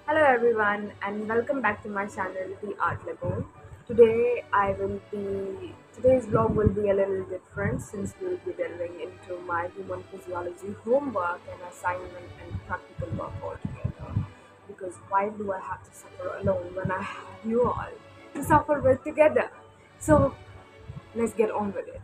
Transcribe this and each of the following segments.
Hello everyone and welcome back to my channel The Art Lagoon. Today's vlog will be a little different since we'll be delving into my human physiology homework and assignment and practical work all together. Because why do I have to suffer alone when I have you all to suffer with together? So let's get on with it.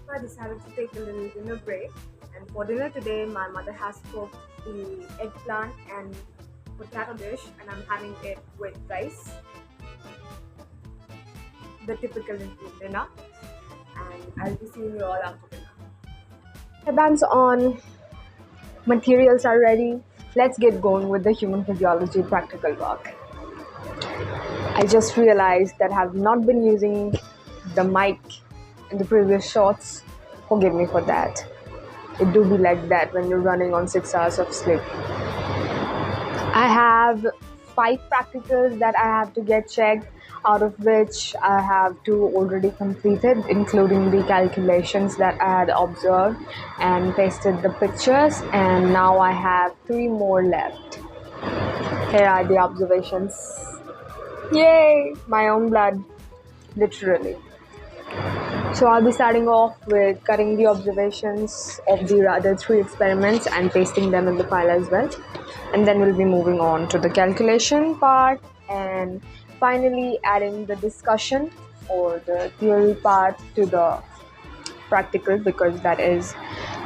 I decided to take a little dinner break, and for dinner today, my mother has cooked the eggplant and potato dish, and I'm having it with rice, the typical Indian dinner. And I'll be seeing you all after dinner. Headbands on, materials are ready. Let's get going with the human physiology practical work. I just realized that I have not been using the mic in the previous shots. Forgive me for that. It do be like that when you're running on 6 hours of sleep. I have 5 practicals that I have to get checked, out of which I have 2 already completed, including the calculations that I had observed and pasted the pictures, and now I have 3 more left. Here are the observations. Yay! My own blood, literally. So I'll be starting off with cutting the observations of the other 3 experiments and pasting them in the file as well. And then we'll be moving on to the calculation part and finally adding the discussion or the theory part to the practical, because that is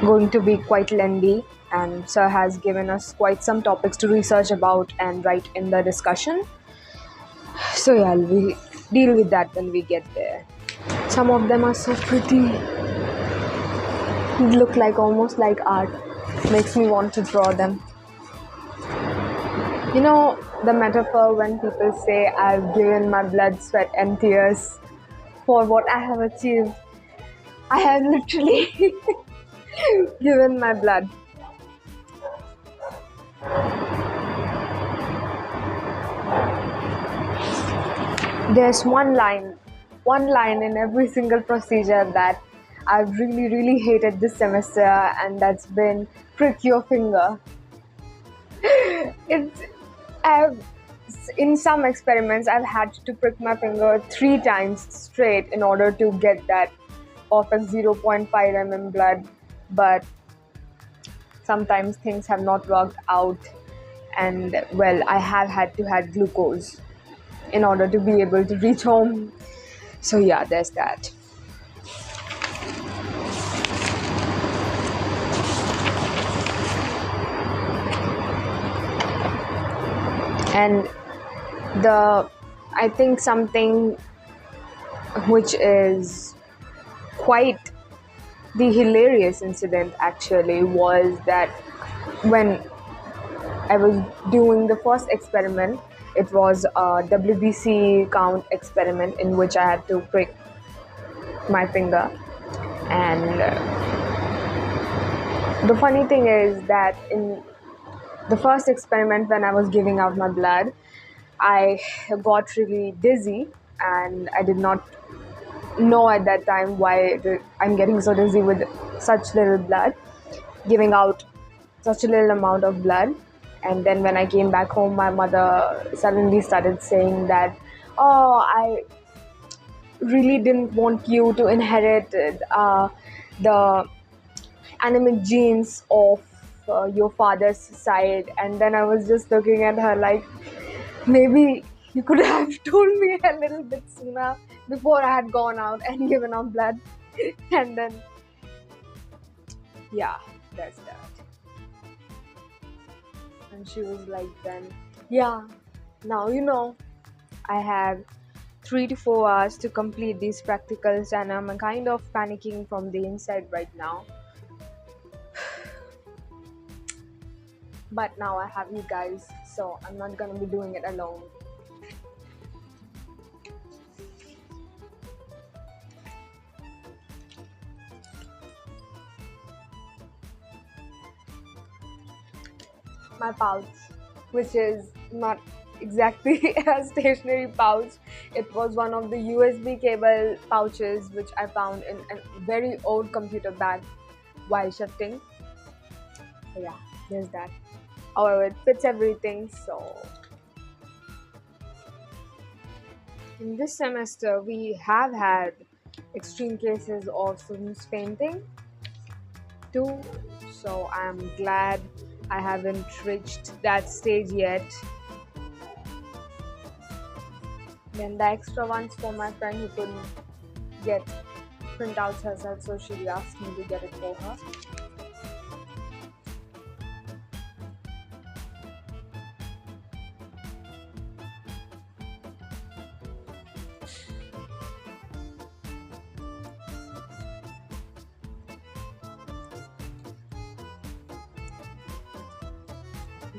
going to be quite lengthy, and sir has given us quite some topics to research about and write in the discussion. So yeah, we'll deal with that when we get there. Some of them are so pretty. They look like almost like art. Makes me want to draw them. You know the metaphor when people say I've given my blood, sweat and tears for what I have achieved. I have literally given my blood. There's one line in every single procedure that I've really hated this semester, and that's been prick your finger. It's in some experiments I've had to prick my finger 3 times straight in order to get that perfect 0.5 mm blood, but sometimes things have not worked out, and well, I have had to have glucose in order to be able to reach home. So yeah, there's that. And I think something which is quite the hilarious incident actually was that when I was doing the first experiment, It was a WBC count experiment in which I had to prick my finger. And the funny thing is that in the first experiment, when I was giving out my blood, I got really dizzy, and I did not know at that time why I'm getting so dizzy with such little blood, giving out such a little amount of blood. And then when I came back home, my mother suddenly started saying that, "Oh, I really didn't want you to inherit the anemic genes of your father's side." And then I was just looking at her like, maybe you could have told me a little bit sooner before I had gone out and given out blood. And then, yeah, that's that. And she was like, then, yeah, now you know, I have 3 to 4 hours to complete these practicals, and I'm kind of panicking from the inside right now. But now I have you guys, so I'm not gonna be doing it alone. My pouch, which is not exactly a stationary pouch. It was one of the USB cable pouches which I found in a very old computer bag while shifting. So yeah, there's that. However, it fits everything. So in this semester, we have had extreme cases of students fainting too. So I'm glad I haven't reached that stage yet. Then the extra ones for my friend who couldn't get printouts herself, so she asked me to get it for her.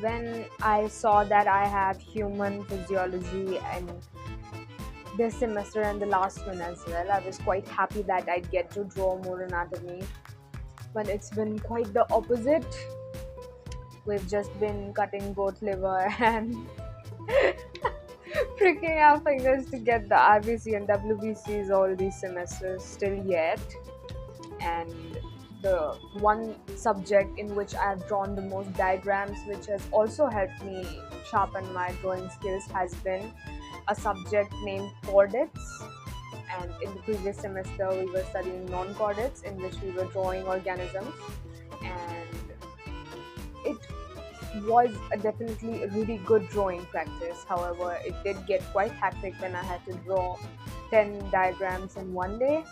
When I saw that I had human physiology and this semester and the last one as well, I was quite happy that I'd get to draw more anatomy. But it's been quite the opposite. We've just been cutting goat liver and pricking our fingers to get the RBC and WBCs all these semesters still yet. And the one subject in which I've drawn the most diagrams, which has also helped me sharpen my drawing skills, has been a subject named chordates. And in the previous semester, we were studying non-chordates, in which we were drawing organisms. And it was definitely a really good drawing practice. However, it did get quite hectic when I had to draw 10 diagrams in one day.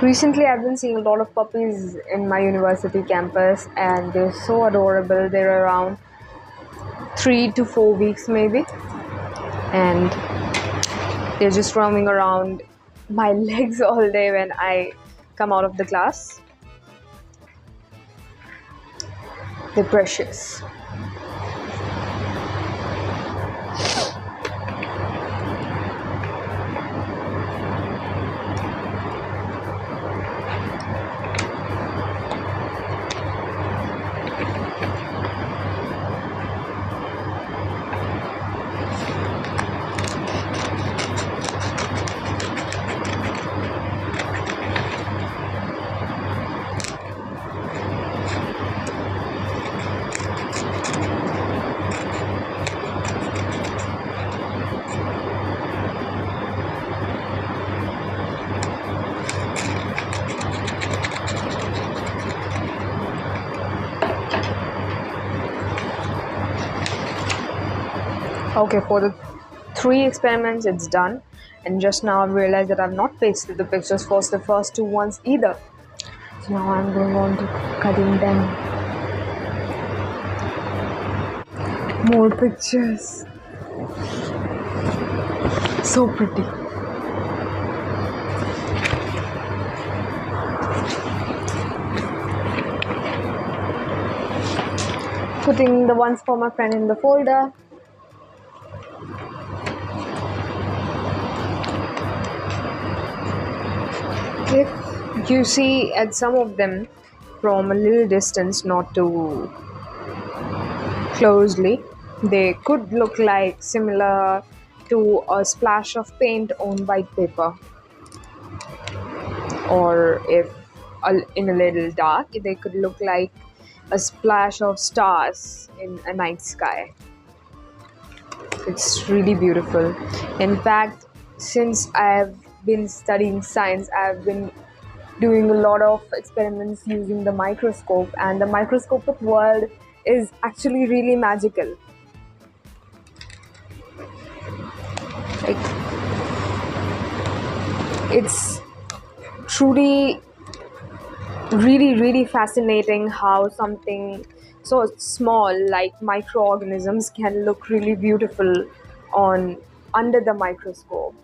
Recently, I've been seeing a lot of puppies in my university campus, and they're so adorable. They're around 3 to 4 weeks maybe, and they're just roaming around my legs all day when I come out of the class. They're precious. Okay, for the 3 experiments, it's done. And just now I've realized that I've not pasted the pictures for the first 2 ones either. So now I'm going on to cutting them. More pictures. So pretty. putting the ones for my friend in the folder. If you see at some of them from a little distance, not too closely, they could look like similar to a splash of paint on white paper, or if in a little dark, they could look like a splash of stars in a night sky. It's really beautiful. In fact, since I've been studying science, I've been doing a lot of experiments using the microscope, and the microscopic world is actually really magical. Like, it's truly really fascinating how something so small like microorganisms can look really beautiful on under the microscope.